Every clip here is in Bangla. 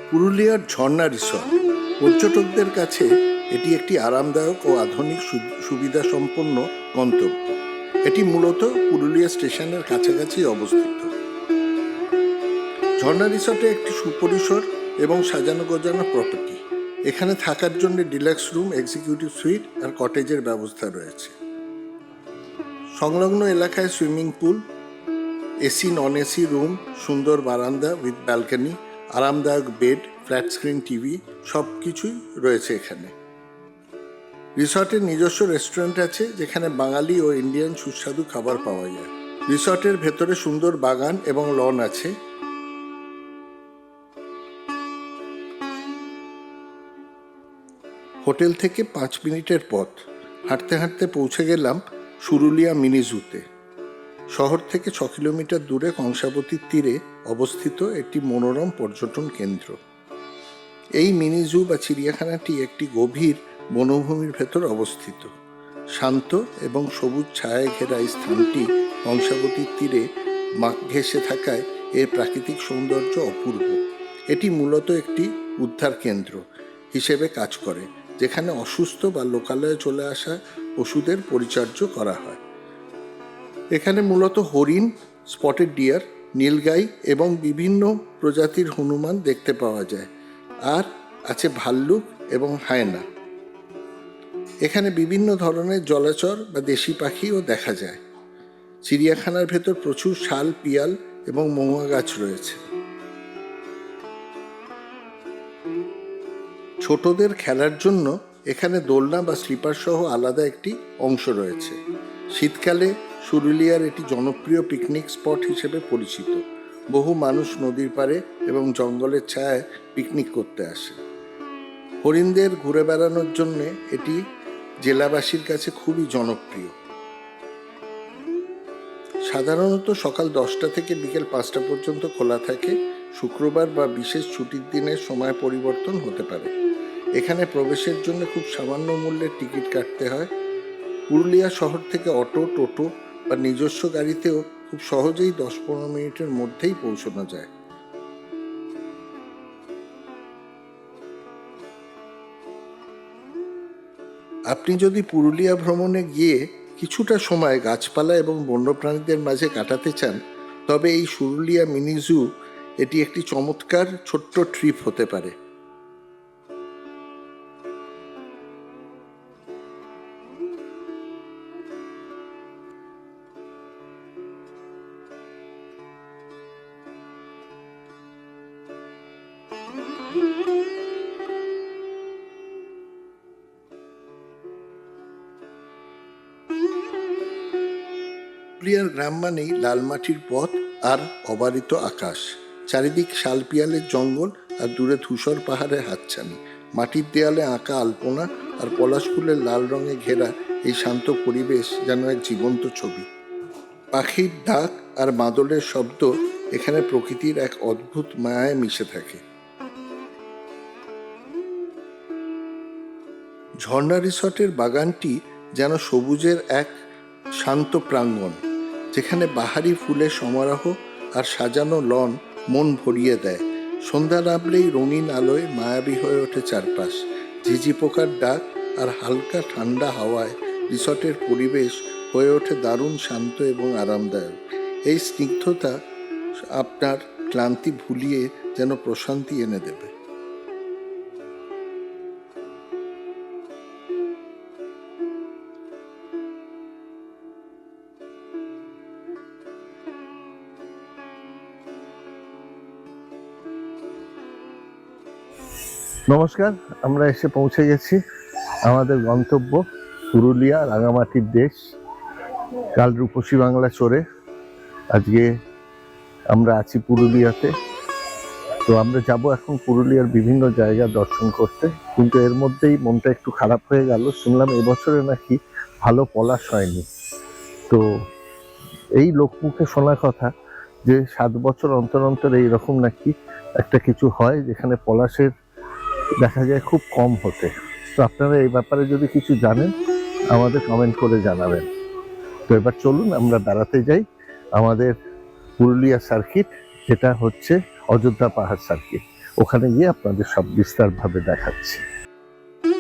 পুরুলিয়ার ঝর্ণা রিসর্ট পর্যটকদের কাছে এটি একটি আরামদায়ক ও আধুনিক সুবিধা সম্পন্ন গন্তব্য। এটি মূলত পুরুলিয়া স্টেশনের কাছাকাছি অবস্থিত। ঝর্ণা রিসর্টে একটি সুপরিসর এবং সাজানো গোজানো প্রপার্টি। এখানে থাকার জন্য ডিলাক্স রুম, এক্সিকিউটিভ সুইট আর কটেজের ব্যবস্থা রয়েছে। সংলগ্ন এলাকায় swimming pool, AC non AC room, সুন্দর বারান্দা উইথ ব্যালকনি, আরামদায়ক বেড, ফ্ল্যাট স্ক্রিন টিভি সব কিছুই রয়েছে এখানে। রিসর্টের নিজস্ব রেস্টুরেন্ট আছে যেখানে বাঙালি ও ইন্ডিয়ান সুস্বাদু খাবার পাওয়া যায়। রিসর্টের ভেতরে সুন্দর বাগান এবং লন আছে। হোটেল থেকে 5 মিনিটের পথ হাঁটতে হাঁটতে পৌঁছে গেলাম সুরুলিয়া মিনি জুতে। শহর থেকে 6 কিলোমিটার দূরে কংসাবতীর তীরে অবস্থিত একটি মনোরম পর্যটন কেন্দ্র। এই মিনি জু বা চিড়িয়াখানাটি একটি গভীর বনভূমির ভেতর অবস্থিত। শান্ত এবং সবুজ ছায়ায় ঘেরা এই স্থানটি কংসাবতীর তীরে মাঠ ঘেঁষে থাকায় এর প্রাকৃতিক সৌন্দর্য অপূর্ব। এটি মূলত একটি উদ্ধার কেন্দ্র হিসেবে কাজ করে, যেখানে অসুস্থ বা লোকালয়ে চলে আসা পশুদের পরিচর্যা করা হয়। এখানে মূলত হরিণ, স্পটেড ডিয়ার, নীলগাই এবং বিভিন্ন প্রজাতির হনুমান দেখতে পাওয়া যায়। আর আছে ভাল্লুক এবং হায়না। এখানে বিভিন্ন ধরনের জলচর বা দেশি পাখিও দেখা যায়। চিড়িয়াখানার ভেতর প্রচুর শাল, পিয়াল এবং মহুয়া গাছ রয়েছে। ছোটদের খেলার জন্য এখানে দোলনা বা স্লিপার সহ আলাদা একটি অংশ রয়েছে। শীতকালে সুরুলিয়ার এটি জনপ্রিয় পিকনিক স্পট হিসেবে পরিচিত। বহু মানুষ নদীর পাড়ে এবং জঙ্গলের ছায়ায় পিকনিক করতে আসে। হরিণদের ঘুরে বেড়ানোর জন্য এটি জেলাবাসীর কাছে খুবই জনপ্রিয়। সাধারণত সকাল 10টা থেকে বিকেল 5টা পর্যন্ত খোলা থাকে। শুক্রবার বা বিশেষ ছুটির দিনের সময় পরিবর্তন হতে পারে। এখানে প্রবেশের জন্য খুব সামান্য মূল্যের টিকিট কাটতে হয়। পুরুলিয়া শহর থেকে অটো, টোটো বা নিজস্ব গাড়িতেও খুব সহজেই 10-15 মিনিটের মধ্যেই পৌঁছানো যায়। আপনি যদি পুরুলিয়া ভ্রমণে গিয়ে কিছুটা সময় গাছপালা এবং বন্যপ্রাণীদের মাঝে কাটাতে চান, তবে এই সুরুলিয়া মিনি জু এটি একটি চমৎকার ছোট্ট ট্রিপ হতে পারে। পুরুলিয়ার গ্রাম মানেই লাল মাটির পথ আর অবারিত আকাশ। চারিদিক শাল পিয়ালের জঙ্গল আর দূরে ধূসর পাহাড়ের হাতছানি। মাটির দেয়ালে আঁকা আলপনা আর পলাশ ফুলের লাল রঙে ঘেরা এই শান্ত পরিবেশ যেন এক জীবন্ত ছবি। পাখির ডাক আর মাদলের শব্দ এখানে প্রকৃতির এক অদ্ভুত মায়ায় মিশে থাকে। ঝর্ণা রিসর্টের বাগানটি যেন সবুজের এক শান্ত প্রাঙ্গণ, যেখানে বাহারি ফুলের সমারোহ আর সাজানো লন মন ভরিয়ে দেয়। সন্ধ্যা নামলেই রঙিন আলোয় মায়াবী হয়ে ওঠে চারপাশ। ঝিঝি পোকার ডাক আর হালকা ঠান্ডা হাওয়ায় রিসর্টের পরিবেশ হয়ে ওঠে দারুণ শান্ত এবং আরামদায়ক। এই স্নিগ্ধতা আপনার ক্লান্তি ভুলিয়ে যেন প্রশান্তি এনে দেবে। নমস্কার, আমরা এসে পৌঁছে গেছি আমাদের গন্তব্য পুরুলিয়া, রাঙামাটির দেশ। কাল রূপসী বাংলা চড়ে আজকে আমরা আছি পুরুলিয়াতে। তো আমরা যাব এখন পুরুলিয়ার বিভিন্ন জায়গা দর্শন করতে, কিন্তু এর মধ্যেই মনটা একটু খারাপ হয়ে গেল। শুনলাম এবছরে নাকি ভালো পলাশ হয়নি। তো এই লোকমুখে শোনা কথা যে 7 বছর অন্তর অন্তর এইরকম নাকি একটা কিছু হয়, যেখানে পলাশের দেখা যায় খুব কম হতে। তো আপনারা এই ব্যাপারে যদি কিছু জানেন আমাদের কমেন্ট করে জানাবেন। তো এবার চলুন আমরা বেড়াতে যাই আমাদের পুরুলিয়া সার্কিট, যেটা হচ্ছে অযোধ্যা পাহাড় সার্কিট। ওখানে গিয়ে আপনাদের সব বিস্তারভাবে দেখাচ্ছি।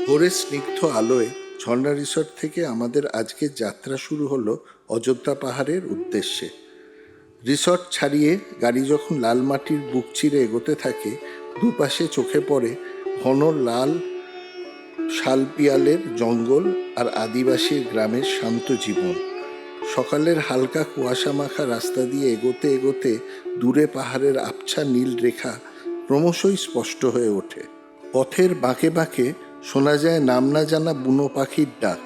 ভোরের স্নিগ্ধ আলোয় ঝর্ণা রিসর্ট থেকে আমাদের আজকের যাত্রা শুরু হলো অযোধ্যা পাহাড়ের উদ্দেশ্যে। রিসর্ট ছাড়িয়ে গাড়ি যখন লাল মাটির বুক চিরে এগোতে থাকে, দুপাশে চোখে পড়ে ঘন লাল শালপিয়ালের জঙ্গল আর আদিবাসী গ্রামের শান্ত জীবন। সকালের হালকা কুয়াশা মাখা রাস্তা দিয়ে এগোতে এগোতে দূরে পাহাড়ের আবছা নীল রেখা ক্রমশই স্পষ্ট হয়ে ওঠে। পথের বাঁকে বাঁকে শোনা যায় নাম না জানা বুনো পাখির ডাক।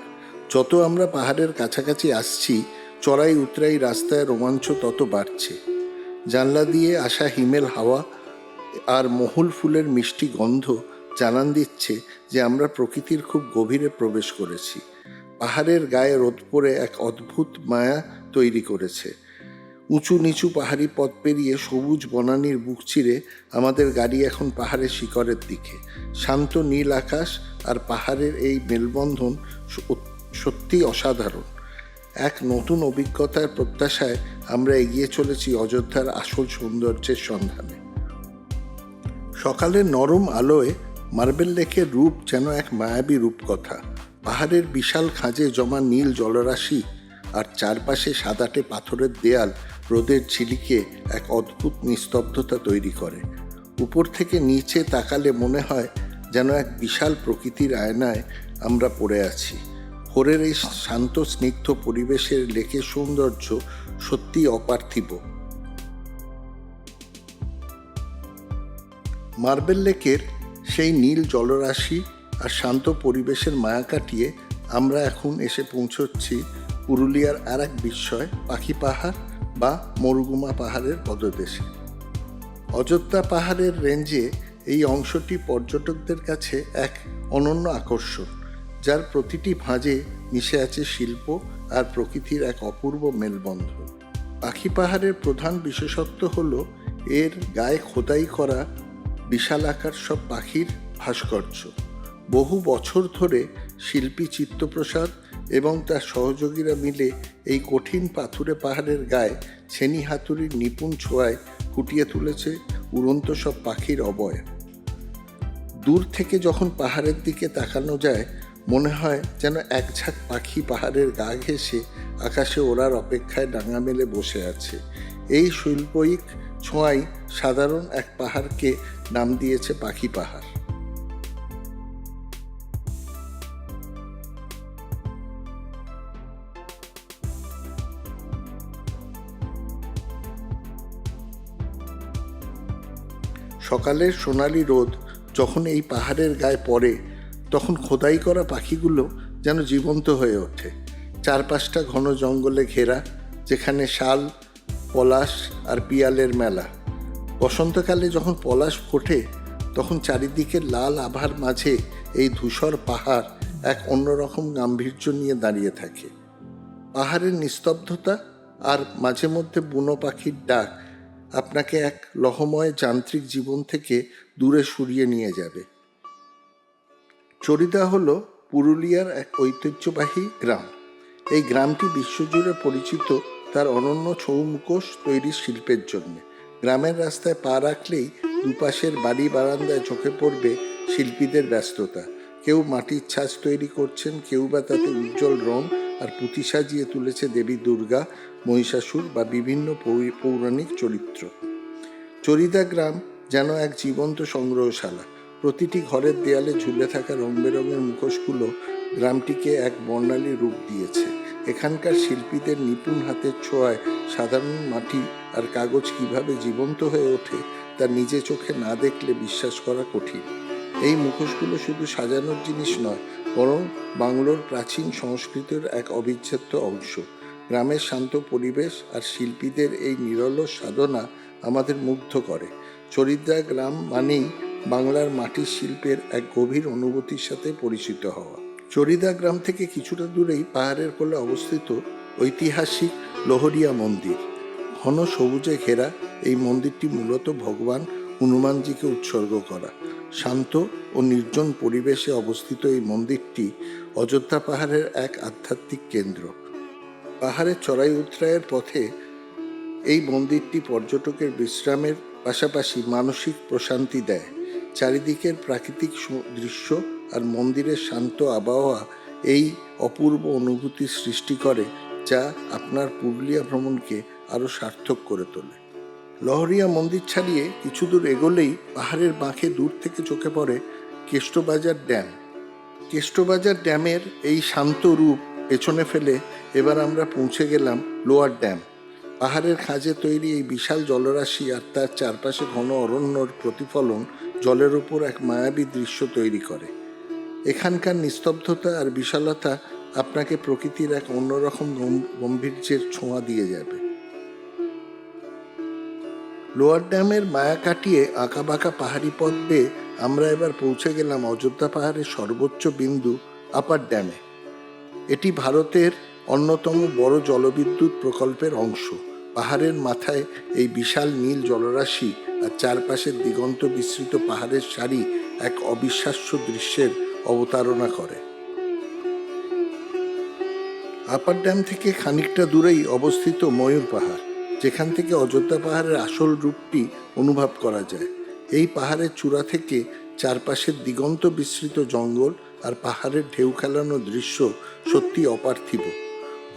যত আমরা পাহাড়ের কাছাকাছি আসছি, চড়াই উতরাই রাস্তায় রোমাঞ্চ তত বাড়ছে। জানলা দিয়ে আসা হিমেল হাওয়া আর মহুল ফুলের মিষ্টি গন্ধ জানান দিচ্ছে যে আমরা প্রকৃতির খুব গভীরে প্রবেশ করেছি। পাহাড়ের গায়ে রোদ পড়ে এক অদ্ভুত মায়া তৈরি করেছে। উঁচু নিচু পাহাড়ি পথ পেরিয়ে সবুজ বনানীর বুক চিরে আমাদের গাড়ি এখন পাহাড়ের শিখরের দিকে। শান্ত নীল আকাশ আর পাহাড়ের এই মেলবন্ধন সত্যি অসাধারণ। এক নতুন অভিজ্ঞতার প্রত্যাশায় আমরা এগিয়ে চলেছি অযোধ্যার আসল সৌন্দর্যের সন্ধানে। সকালের নরম আলোয় মার্বেল লেকের রূপ যেন এক মায়াবী রূপকথা। পাহাড়ের বিশাল খাঁজে জমা নীল জলরাশি আর চারপাশে সাদাটে পাথরের দেয়াল রোদের ঝিলিকে এক অদ্ভুত নিস্তব্ধতা তৈরি করে। উপর থেকে নিচে তাকালে মনে হয় যেন এক বিশাল প্রকৃতির আয়নায় আমরা পড়ে আছি। ভোরের এই শান্ত স্নিগ্ধ পরিবেশের লেকের সৌন্দর্য সত্যি অপার্থিব। মার্বেল লেকের সেই নীল জলরাশি আর শান্ত পরিবেশের মায়া কাটিয়ে আমরা এখন এসে পৌঁছচ্ছি পুরুলিয়ার আর এক বিস্ময় পাখি পাহাড় বা মরুগুমা পাহাড়ের পদদেশে। অযোধ্যা পাহাড়ের রেঞ্জে এই অংশটি পর্যটকদের কাছে এক অনন্য আকর্ষণ, যার প্রতিটি ভাঁজে মিশে আছে শিল্প আর প্রকৃতির এক অপূর্ব মেলবন্ধন। পাখি পাহাড়ের প্রধান বিশেষত্ব হল এর গায়ে খোদাই করা বিশালাকার সব পাখির ভাস্কর্য। বহু বছর ধরে শিল্পী চিত্তপ্রসাদ এবং তার সহযোগীরা মিলে এই কঠিন পাথুরে পাহাড়ের গায়ে ছেনি হাতুড়ির নিপুণ ছোঁয়ায় ফুটিয়ে তুলেছে উড়ন্ত সব পাখির অবয়ব। দূর থেকে যখন পাহাড়ের দিকে তাকানো যায়, মনে হয় যেন এক ঝাঁক পাখি পাহাড়ের গা ঘেঁষে আকাশে ওড়ার অপেক্ষায় ডাঙা মেলে বসে আছে। এই শৈল্পিক ছোঁয়াই সাধারণ এক পাহাড়কে নাম দিয়েছে পাখি পাহাড়। সকালের সোনালি রোদ যখন এই পাহাড়ের গায়ে পড়ে, তখন খোদাই করা পাখিগুলো যেন জীবন্ত হয়ে ওঠে। চারপাশটা ঘন জঙ্গলে ঘেরা, যেখানে শাল, পলাশ আর পিয়ালের মেলা। বসন্তকালে যখন পলাশ ফোটে, তখন চারিদিকে লাল আভার মাঝে এই ধূসর পাহাড় এক অন্যরকম গাম্ভীর্য নিয়ে দাঁড়িয়ে থাকে। পাহাড়ের নিস্তব্ধতা আর মাঝে মধ্যে বুনো পাখির ডাক আপনাকে এক লহময় যান্ত্রিক জীবন থেকে দূরে সরিয়ে নিয়ে যাবে। চরিদা হলো পুরুলিয়ার এক ঐতিহ্যবাহী গ্রাম। এই গ্রামটি বিশ্বজুড়ে পরিচিত তার অনন্য ছৌ মুখোশ তৈরির শিল্পের জন্য। গ্রামের রাস্তায় পা রাখলেই দুপাশের বাড়ি বারান্দায় চোখে পড়বে শিল্পীদের ব্যস্ততা। কেউ মাটির ছাঁচ তৈরি করছেন, কেউ বা তাতে উজ্জ্বল রং আর পুঁতি সাজিয়ে তুলেছে দেবী দুর্গা, মহিষাসুর বা বিভিন্ন পৌরাণিক চরিত্র। চরিদা গ্রাম যেন এক জীবন্ত সংগ্রহশালা। প্রতিটি ঘরের দেয়ালে ঝুলে থাকা রং বেরঙের মুখোশগুলো গ্রামটিকে এক বর্ণালী রূপ দিয়েছে। এখানকার শিল্পীদের নিপুণ হাতের ছোঁয়ায় সাধারণ মাটি আর কাগজ কিভাবে জীবন্ত হয়ে ওঠে তা নিজে চোখে না দেখলে বিশ্বাস করা কঠিন। এই মুখোশগুলো শুধু সাজানোর জিনিস নয়, বরং বাংলোর প্রাচীন সংস্কৃতির এক অবিচ্ছেদ্য অংশ। গ্রামের শান্ত পরিবেশ আর শিল্পীদের এই নিরলস সাধনা আমাদের মুগ্ধ করে। চরিদা গ্রাম মানেই বাংলার মাটির শিল্পের এক গভীর অনুভূতির সাথে পরিচিত হওয়া। চরিদা গ্রাম থেকে কিছুটা দূরেই পাহাড়ের কোলে অবস্থিত ঐতিহাসিক লোহরিয়া মন্দির। ঘন সবুজে ঘেরা এই মন্দিরটি মূলত ভগবান হনুমানজিকে উৎসর্গ করা। শান্ত ও নির্জন পরিবেশে অবস্থিত এই মন্দিরটি অযোধ্যা পাহাড়ের এক আধ্যাত্মিক কেন্দ্র। পাহাড়ের চড়াই উতরাইয়ের পথে এই মন্দিরটি পর্যটকের বিশ্রামের পাশাপাশি মানসিক প্রশান্তি দেয়। চারিদিকের প্রাকৃতিক দৃশ্য আর মন্দিরের শান্ত আবহাওয়া এই অপূর্ব অনুভূতি সৃষ্টি করে, যা আপনার পুরুলিয়া ভ্রমণকে আরও সার্থক করে তোলে। লহরিয়া মন্দির ছাড়িয়ে কিছু দূর এগোলেই পাহাড়ের বাঁকে দূর থেকে চোখে পড়ে কেষ্টবাজার ড্যাম। কেষ্টবাজার ড্যামের এই শান্ত রূপ পেছনে ফেলে এবার আমরা পৌঁছে গেলাম লোয়ার ড্যাম। পাহাড়ের খাঁজে তৈরি এই বিশাল জলরাশি আর তার চারপাশে ঘন অরণ্যর প্রতিফলন জলের ওপর এক মায়াবী দৃশ্য তৈরি করে। এখানকার নিস্তব্ধতা আর বিশালতা আপনাকে প্রকৃতির এক অন্যরকম গম্ভীর্যের ছোঁয়া দিয়ে যাবে। লোয়ার ড্যামের মায়া কাটিয়ে আঁকাবাঁকা পাহাড়ি পথ বেয়ে আমরা এবার পৌঁছে গেলাম অযোধ্যা পাহাড়ের সর্বোচ্চ বিন্দু আপার ড্যামে। এটি ভারতের অন্যতম বড় জলবিদ্যুৎ প্রকল্পের অংশ। পাহাড়ের মাথায় এই বিশাল নীল জলরাশি আর চারপাশের দিগন্ত বিস্তৃত পাহাড়ের সারি এক অবিশ্বাস্য দৃশ্যের অবতারণা করে। আপার ড্যাম থেকে খানিকটা দূরেই অবস্থিত ময়ূর পাহাড়, যেখান থেকে অযোধ্যা পাহাড়ের আসল রূপটি অনুভব করা যায়। এই পাহাড়ের চূড়া থেকে চারপাশের দিগন্ত বিস্তৃত জঙ্গল আর পাহাড়ের ঢেউ খেলানো দৃশ্য সত্যি অপার্থিব।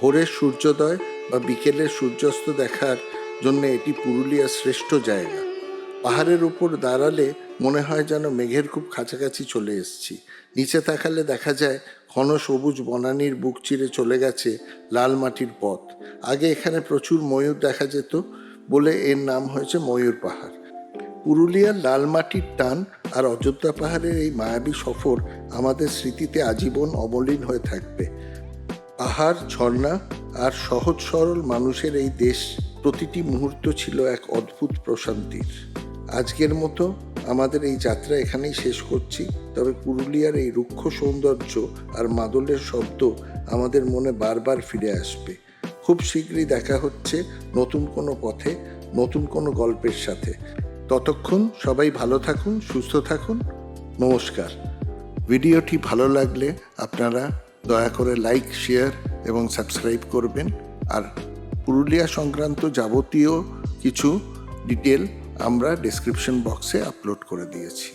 ভোরের সূর্যোদয় বা বিকেলের সূর্যাস্ত দেখার জন্য এটি পুরুলিয়ার শ্রেষ্ঠ জায়গা। পাহাড়ের উপর দাঁড়ালে মনে হয় যেন মেঘের খুব কাছাকাছি চলে এসেছি। নিচে তাকালে দেখা যায় ঘন সবুজ বনানীর বুক চিরে চলে গেছে লাল মাটির পথ। আগে এখানে প্রচুর ময়ূর দেখা যেত বলে এর নাম হয়েছে ময়ূর পাহাড়। পুরুলিয়ার লাল মাটির টান আর অযোধ্যা পাহাড়ের এই মায়াবী সফর আমাদের স্মৃতিতে আজীবন অমলিন হয়ে থাকবে। পাহাড়, ঝর্ণা আর সহজ সরল মানুষের এই দেশ প্রতিটি মুহূর্ত ছিল এক অদ্ভুত প্রশান্তির। আজকের মতো আমাদের এই যাত্রা এখানেই শেষ করছি। তবে পুরুলিয়ার এই রুক্ষ সৌন্দর্য আর মাদলের শব্দ আমাদের মনে বারবার ফিরে আসবে। খুব শীঘ্রই দেখা হচ্ছে নতুন কোনো পথে, নতুন কোনো গল্পের সাথে। ততক্ষণ সবাই ভালো থাকুন, সুস্থ থাকুন। নমস্কার। ভিডিওটি ভালো লাগলে আপনারা দয়া করে লাইক, শেয়ার এবং সাবস্ক্রাইব করবেন। আর পুরুলিয়া সংক্রান্ত যাবতীয় কিছু ডিটেল আমরা ডেসক্রিপশন বক্সে আপলোড করে দিয়েছি।